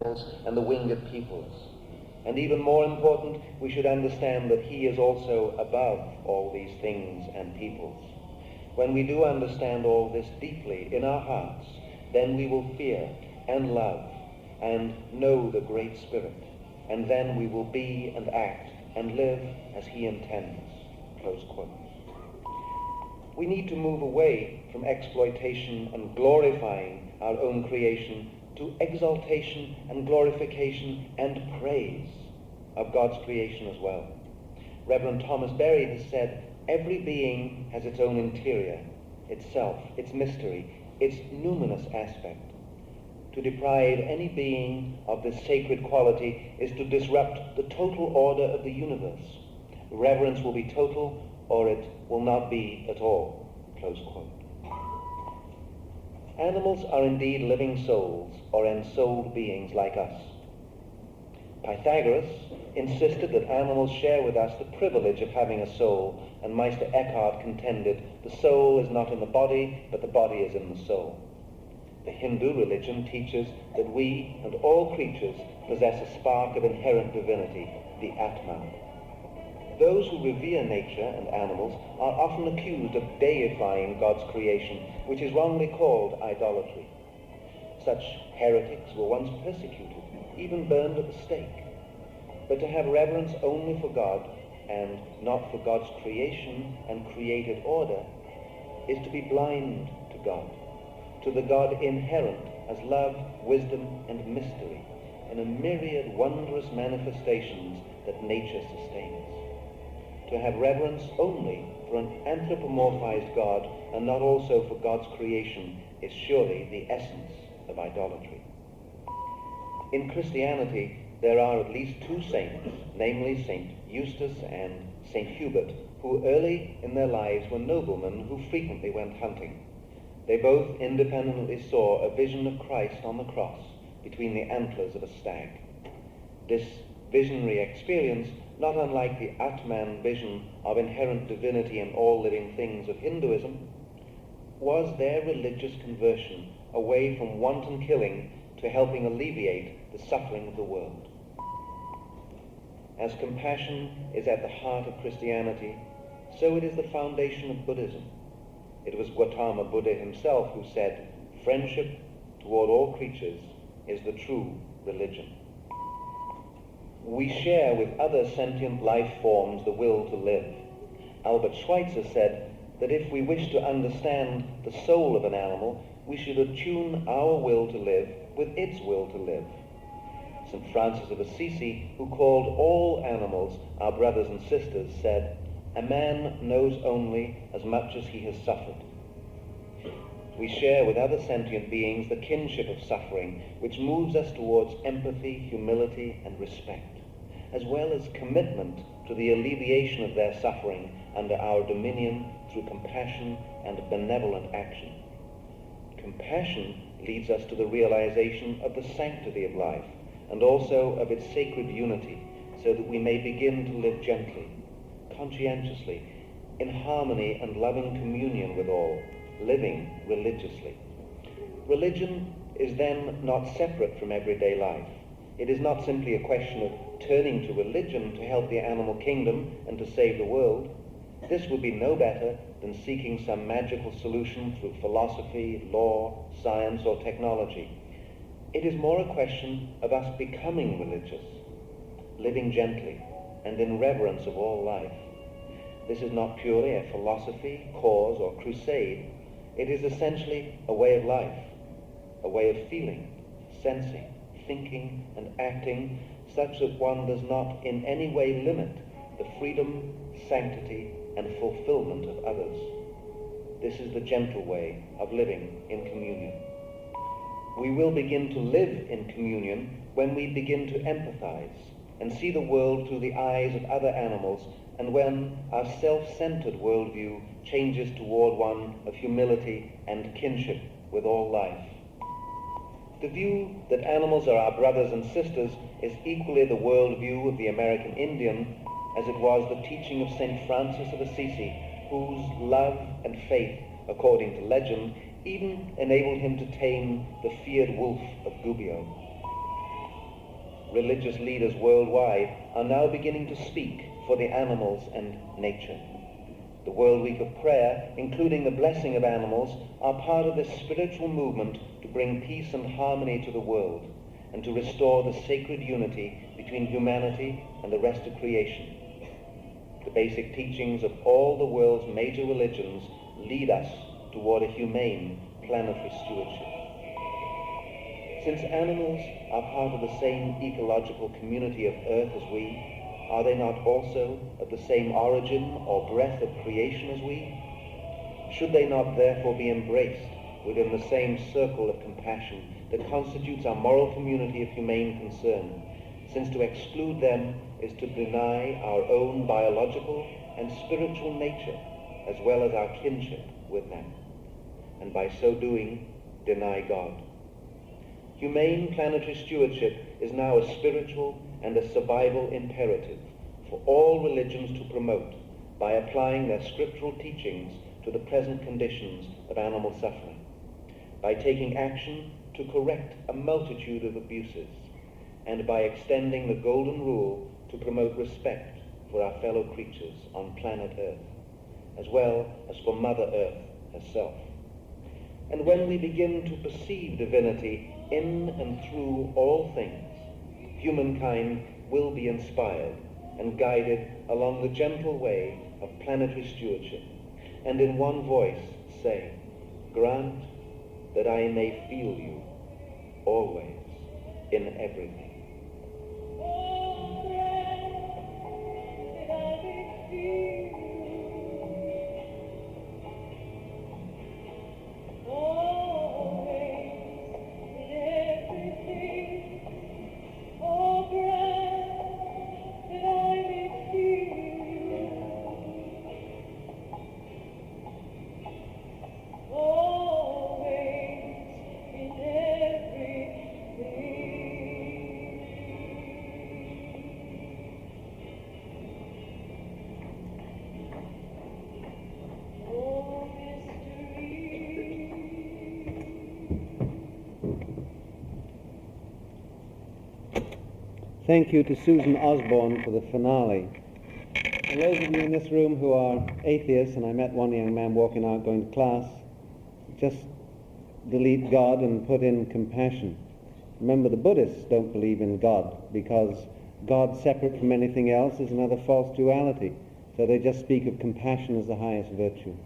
and the winged peoples. And even more important, we should understand that he is also above all these things and peoples. When we do understand all this deeply in our hearts, then we will fear and love and know the Great Spirit, and then we will be and act and live as he intends. Close quote. We need to move away from exploitation and glorifying our own creation to exaltation and glorification and praise of God's creation as well. Reverend Thomas Berry has said, every being has its own interior, itself, its mystery, its numinous aspect. To deprive any being of this sacred quality is to disrupt the total order of the universe. Reverence will be total, or it will not be at all. Close quote. Animals are indeed living souls, or ensouled beings like us. Pythagoras insisted that animals share with us the privilege of having a soul, and Meister Eckhart contended the soul is not in the body, but the body is in the soul. The Hindu religion teaches that we and all creatures possess a spark of inherent divinity, the Atman. Those who revere nature and animals are often accused of deifying God's creation, which is wrongly called idolatry. Such heretics were once persecuted, even burned at the stake. But to have reverence only for God and not for God's creation and created order is to be blind to God, to the God inherent as love, wisdom, and mystery, in a myriad wondrous manifestations that nature sustains. To have reverence only for an anthropomorphized God and not also for God's creation is surely the essence of idolatry. In Christianity, there are at least two saints, namely St. Eustace and St. Hubert, who early in their lives were noblemen who frequently went hunting. They both independently saw a vision of Christ on the cross between the antlers of a stag. This visionary experience, not unlike the Atman vision of inherent divinity in all living things of Hinduism, was their religious conversion away from wanton killing to helping alleviate the suffering of the world. As compassion is at the heart of Christianity, so it is the foundation of Buddhism. It was Gautama Buddha himself who said, "Friendship toward all creatures is the true religion." We share with other sentient life forms the will to live. Albert Schweitzer said that if we wish to understand the soul of an animal, we should attune our will to live with its will to live. St. Francis of Assisi, who called all animals our brothers and sisters, said, "A man knows only as much as he has suffered." We share with other sentient beings the kinship of suffering, which moves us towards empathy, humility, and respect, as well as commitment to the alleviation of their suffering under our dominion through compassion and benevolent action. Compassion leads us to the realization of the sanctity of life and also of its sacred unity, so that we may begin to live gently, conscientiously, in harmony and loving communion with all, living religiously. Religion is then not separate from everyday life. It is not simply a question of turning to religion to help the animal kingdom and to save the world. This would be no better than seeking some magical solution through philosophy, law, science, or technology. It is more a question of us becoming religious, living gently and in reverence of all life. This is not purely a philosophy, cause, or crusade. It is essentially a way of life, a way of feeling, sensing, thinking, and acting, such that one does not in any way limit the freedom, sanctity, and fulfillment of others. This is the gentle way of living in communion. We will begin to live in communion when we begin to empathize and see the world through the eyes of other animals, and when our self-centered worldview changes toward one of humility and kinship with all life. The view that animals are our brothers and sisters is equally the worldview of the American Indian as it was the teaching of St. Francis of Assisi, whose love and faith, according to legend, even enabled him to tame the feared wolf of Gubbio. religious leaders worldwide are now beginning to speak for the animals and nature. The World Week of Prayer, including the blessing of animals, are part of this spiritual movement to bring peace and harmony to the world and to restore the sacred unity between humanity and the rest of creation. The basic teachings of all the world's major religions lead us toward a humane planetary stewardship. Since animals are part of the same ecological community of Earth as we, are they not also of the same origin or breath of creation as we? Should they not therefore be embraced within the same circle of compassion that constitutes our moral community of humane concern, since to exclude them is to deny our own biological and spiritual nature, as well as our kinship with them, and by so doing, deny God. Humane planetary stewardship is now a spiritual and a survival imperative for all religions to promote by applying their scriptural teachings to the present conditions of animal suffering, by taking action to correct a multitude of abuses, and by extending the golden rule to promote respect for our fellow creatures on planet Earth, as well as for Mother Earth herself. And when we begin to perceive divinity in and through all things, humankind will be inspired and guided along the gentle way of planetary stewardship, and in one voice say, "Grant that I may feel you always in everything." Thank you to Susan Osborne for the finale. And those of you in this room who are atheists, and I met one young man walking out going to class, just delete God and put in compassion. Remember, the Buddhists don't believe in God because God separate from anything else is another false duality. So they just speak of compassion as the highest virtue.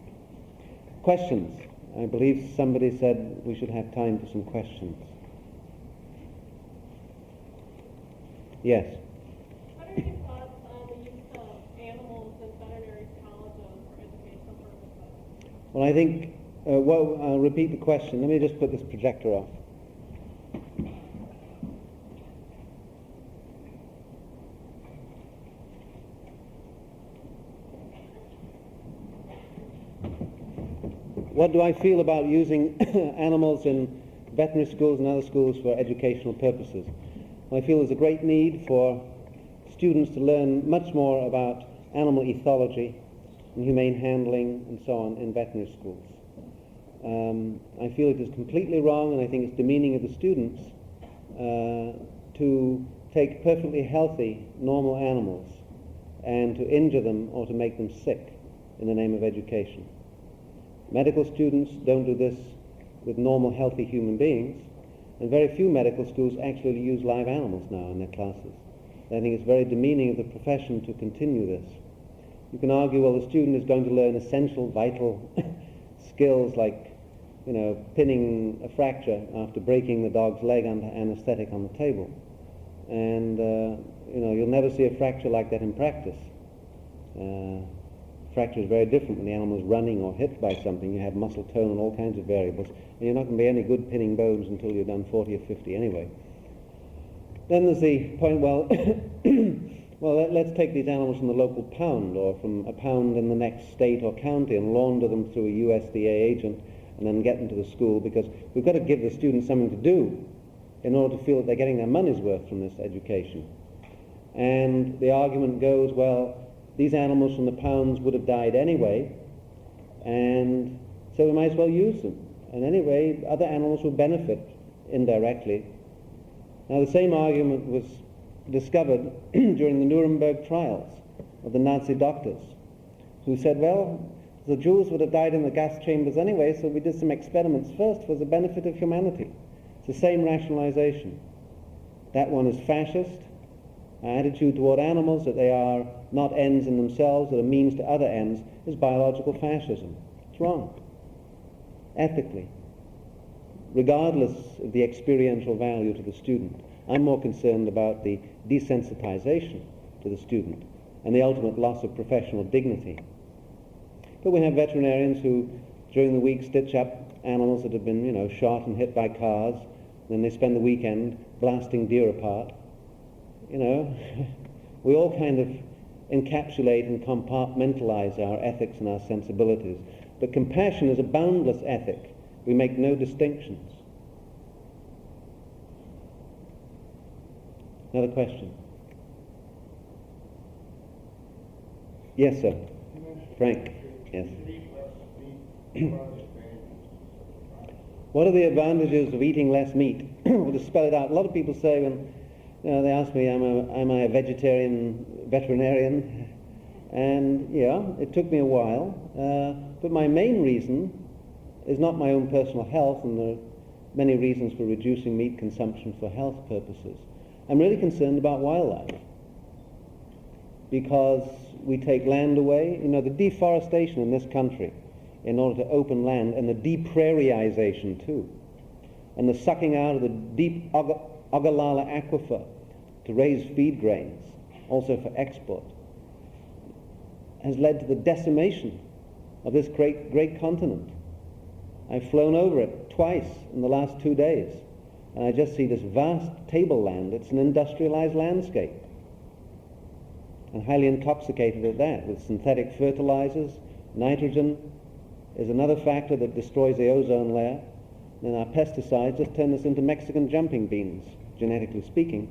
Questions? I believe somebody said we should have time for some questions. Yes. What are your thoughts on the use of animals as veterinary colleges for educational purposes? Well, I think, I'll repeat the question. Let me just put this projector off. What do I feel about using animals in veterinary schools and other schools for educational purposes? I feel there's a great need for students to learn much more about animal ethology and humane handling and so on in veterinary schools. I feel it is completely wrong, and I think it's demeaning of the students to take perfectly healthy, normal animals and to injure them or to make them sick in the name of education. Medical students don't do this with normal, healthy human beings. And very few medical schools actually use live animals now in their classes. I think it's very demeaning of the profession to continue this. You can argue, well, the student is going to learn essential, vital skills like, pinning a fracture after breaking the dog's leg under anesthetic on the table. And, you'll never see a fracture like that in practice. Fracture is very different when the animal is running or hit by something. You have muscle tone and all kinds of variables. And you're not going to be any good pinning bones until you've done 40 or 50 anyway. Then there's the point, well, let's take these animals from the local pound or from a pound in the next state or county and launder them through a USDA agent and then get them to the school, because we've got to give the students something to do in order to feel that they're getting their money's worth from this education. And the argument goes, well, these animals from the pounds would have died anyway, and so we might as well use them. And anyway, other animals will benefit indirectly. Now, the same argument was discovered during the Nuremberg trials of the Nazi doctors, who said, well, the Jews would have died in the gas chambers anyway, so we did some experiments first for the benefit of humanity. It's the same rationalization. That one is fascist. Our attitude toward animals, that they are not ends in themselves, that are means to other ends, is biological fascism. It's wrong. Ethically. Regardless of the experiential value to the student. I'm more concerned about the desensitization to the student and the ultimate loss of professional dignity. But we have veterinarians who, during the week, stitch up animals that have been, shot and hit by cars. Then they spend the weekend blasting deer apart. We all kind of encapsulate and compartmentalize our ethics and our sensibilities. But compassion is a boundless ethic. We make no distinctions. Another question? Yes, sir. Frank. Yes. What are the advantages of eating less meat? We'll just spell it out. A lot of people say when they ask me, am I a vegetarian veterinarian? And yeah, it took me a while. But my main reason is not my own personal health, and there are many reasons for reducing meat consumption for health purposes. I'm really concerned about wildlife, because we take land away. The deforestation in this country in order to open land, and the deprairieization too, and the sucking out of the deep Ogallala aquifer to raise feed grains, also for export, has led to the decimation of this great continent. I've flown over it twice in the last 2 days, and I just see this vast tableland. It's an industrialized landscape, and highly intoxicated at that, with synthetic fertilizers. Nitrogen is another factor that destroys the ozone layer. And our pesticides just turn us into Mexican jumping beans, genetically speaking.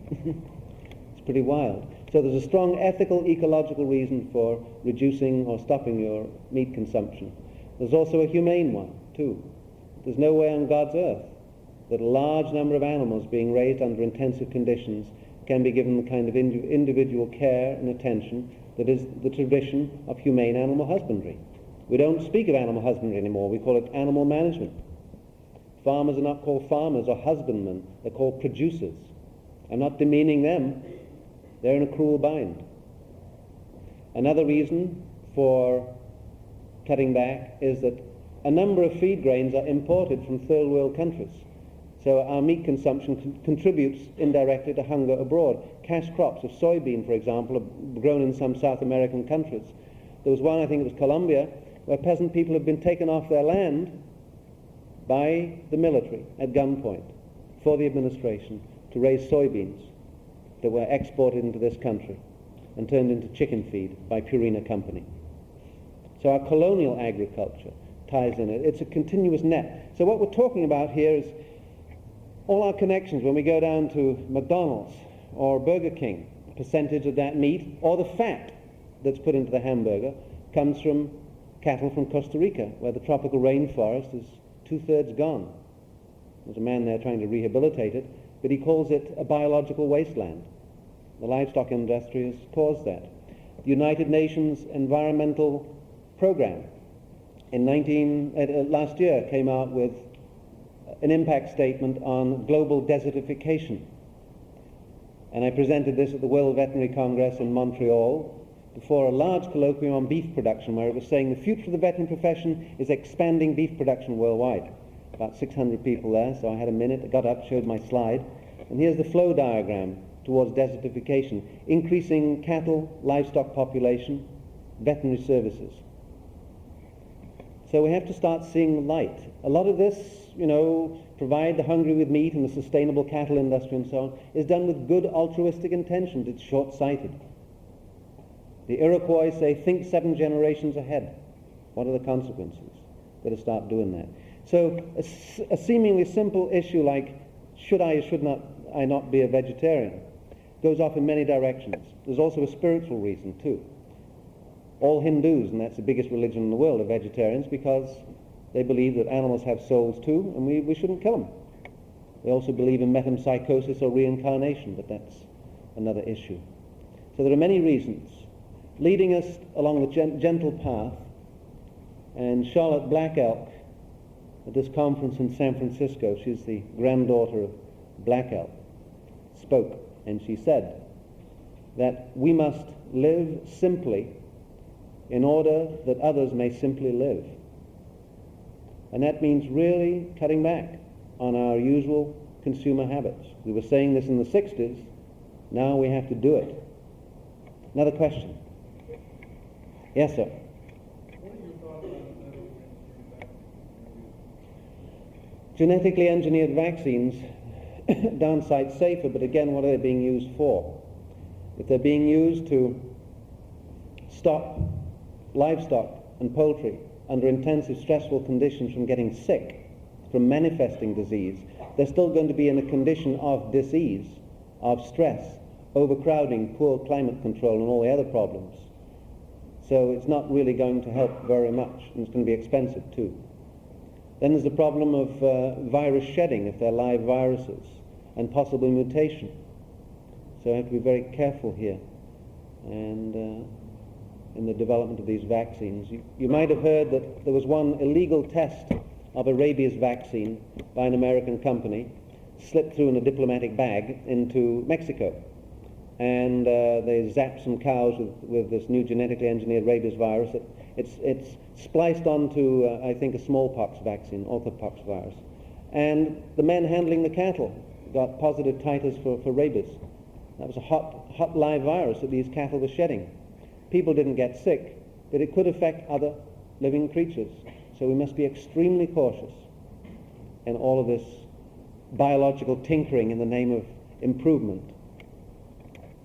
It's pretty wild. So there's a strong ethical, ecological reason for reducing or stopping your meat consumption. There's also a humane one, too. There's no way on God's earth that a large number of animals being raised under intensive conditions can be given the kind of individual care and attention that is the tradition of humane animal husbandry. We don't speak of animal husbandry anymore. We call it animal management. Farmers are not called farmers or husbandmen. They're called producers. I'm not demeaning them. They're in a cruel bind. Another reason for cutting back is that a number of feed grains are imported from third world countries. So our meat consumption contributes indirectly to hunger abroad. Cash crops of soybean, for example, are grown in some South American countries. There was one, I think it was Colombia, where peasant people have been taken off their land by the military at gunpoint for the administration to raise soybeans that were exported into this country and turned into chicken feed by Purina Company. So our colonial agriculture ties in it. It's a continuous net. So what we're talking about here is all our connections. When we go down to McDonald's or Burger King, a percentage of that meat or the fat that's put into the hamburger comes from cattle from Costa Rica, where the tropical rainforest is 2/3 gone. There's a man there trying to rehabilitate it, but he calls it a biological wasteland. The livestock industry has caused that. The United Nations Environmental Program last year came out with an impact statement on global desertification. And I presented this at the World Veterinary Congress in Montreal before a large colloquium on beef production, where it was saying the future of the veterinary profession is expanding beef production worldwide. About 600 people there, so I had a minute. I got up, showed my slide, and here's the flow diagram towards desertification. Increasing cattle, livestock population, veterinary services. So we have to start seeing the light. A lot of this, provide the hungry with meat and the sustainable cattle industry and so on, is done with good altruistic intentions. It's short-sighted. The Iroquois say, think 7 generations ahead. What are the consequences? Better start doing that. So a seemingly simple issue like, should I or should I not be a vegetarian, goes off in many directions. There's also a spiritual reason too. All Hindus, and that's the biggest religion in the world, are vegetarians because they believe that animals have souls too, and we shouldn't kill them. They also believe in metempsychosis or reincarnation, but that's another issue. So there are many reasons leading us along the gentle path. And Charlotte Black Elk, at this conference in San Francisco, she's the granddaughter of Black Elk, spoke, and she said that we must live simply in order that others may simply live. And that means really cutting back on our usual consumer habits. We were saying this in the 60s, now we have to do it. Another question. Yes, sir. Genetically engineered vaccines downside safer, but again, what are they being used for? If they're being used to stop livestock and poultry under intensive stressful conditions from getting sick, from manifesting disease, they're still going to be in a condition of disease, of stress, overcrowding, poor climate control, and all the other problems. So it's not really going to help very much, and it's going to be expensive too. Then there's the problem of virus shedding, if they're live viruses, and possible mutation. So I have to be very careful here and in the development of these vaccines. You might have heard that there was one illegal test of a rabies vaccine by an American company, slipped through in a diplomatic bag into Mexico. And they zapped some cows with this new genetically engineered rabies virus. It's spliced onto, I think, a smallpox vaccine, orthopox virus. And the men handling the cattle got positive titers for rabies. That was a hot live virus that these cattle were shedding. People didn't get sick, but it could affect other living creatures. So we must be extremely cautious in all of this biological tinkering in the name of improvement.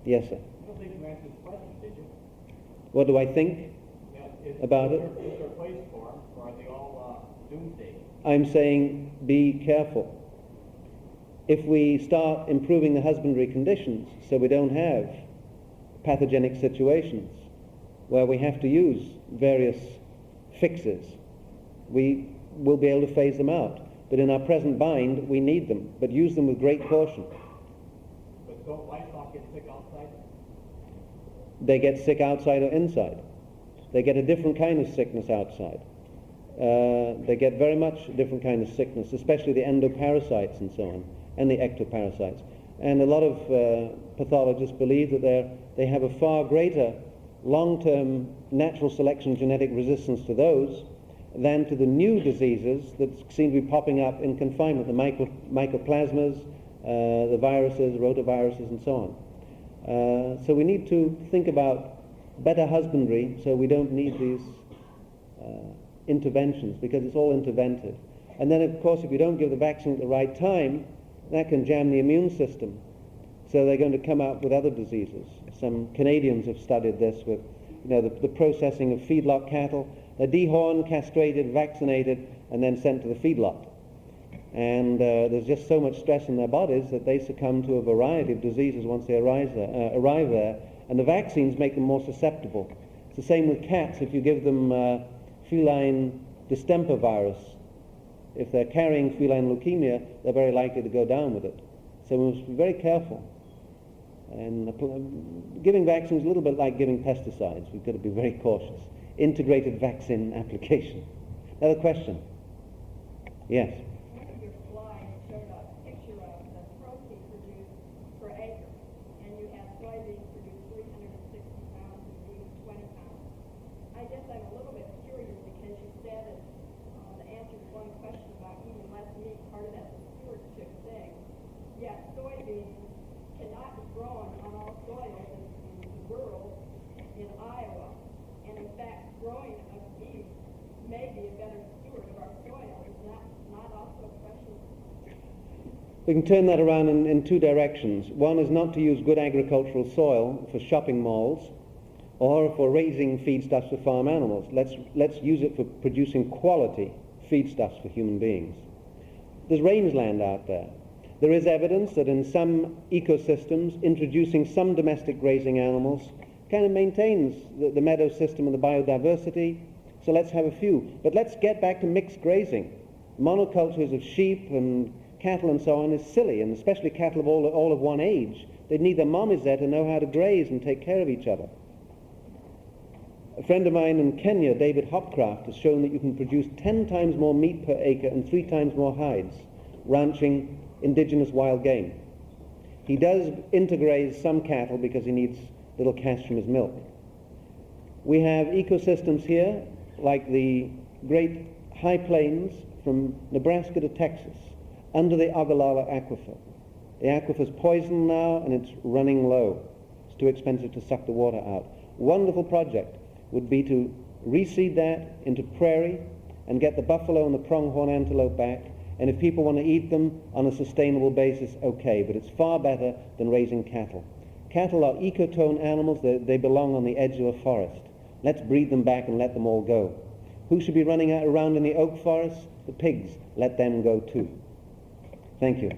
Yes, sir. I don't think you answered the question, did you? What do I think about it? Is there a place for them, or are they all doomsday? I'm saying be careful. If we start improving the husbandry conditions so we don't have pathogenic situations where we have to use various fixes, we will be able to phase them out. But in our present bind, we need them, but use them with great caution. But don't livestock get sick outside? They get sick outside or inside. They get a different kind of sickness outside. They get very much a different kind of sickness, especially the endoparasites and so on, and the ectoparasites. And a lot of pathologists believe that they have a far greater long-term natural selection genetic resistance to those than to the new diseases that seem to be popping up in confinement, the mycoplasmas, the viruses, rotaviruses, and so on. So we need to think about better husbandry so we don't need these interventions, because it's all interventive. And then, of course, if you don't give the vaccine at the right time, that can jam the immune system. So they're going to come out with other diseases. Some Canadians have studied this with, the processing of feedlot cattle. They're dehorned, castrated, vaccinated, and then sent to the feedlot. And there's just so much stress in their bodies that they succumb to a variety of diseases once they arrive there. And the vaccines make them more susceptible. It's the same with cats. If you give them feline distemper virus, if they're carrying feline leukemia, they're very likely to go down with it. So we must be very careful. And giving vaccines is a little bit like giving pesticides. We've got to be very cautious. Integrated vaccine application. Another question? Yes. One of your slides showed a picture of the protein produced per acre, and you have soybeans produce 360 pounds and wheat 20 pounds. I guess I'm a little bit curious because you said the answer to one question about eating less meat, part of that's a stewardship thing. Yet soybeans cannot be grown on all soils in the world in Iowa. And in fact, growing of beef may be a better steward of our soil. Is that not also a question? We can turn that around in two directions. One is not to use good agricultural soil for shopping malls or for raising feedstuffs for farm animals. Let's use it for producing quality feedstuffs for human beings. There's rangeland out there. There is evidence that in some ecosystems, introducing some domestic grazing animals kind of maintains the meadow system and the biodiversity. So let's have a few. But let's get back to mixed grazing. Monocultures of sheep and cattle and so on is silly, and especially cattle of all of one age. They need their mommies there to know how to graze and take care of each other. A friend of mine in Kenya, David Hopcraft, has shown that you can produce 10 times more meat per acre and 3 times more hides ranching indigenous wild game. He does intergraze some cattle because he needs little cash from his milk. We have ecosystems here like the great high plains from Nebraska to Texas under the Ogallala Aquifer. The aquifer's poisoned now and it's running low. It's too expensive to suck the water out. Wonderful project would be to reseed that into prairie and get the buffalo and the pronghorn antelope back, and if people want to eat them on a sustainable basis, okay, but it's far better than raising cattle. Cattle are ecotone animals. They belong on the edge of a forest. Let's breed them back and let them all go. Who should be running around in the oak forest? The pigs. Let them go too. Thank you.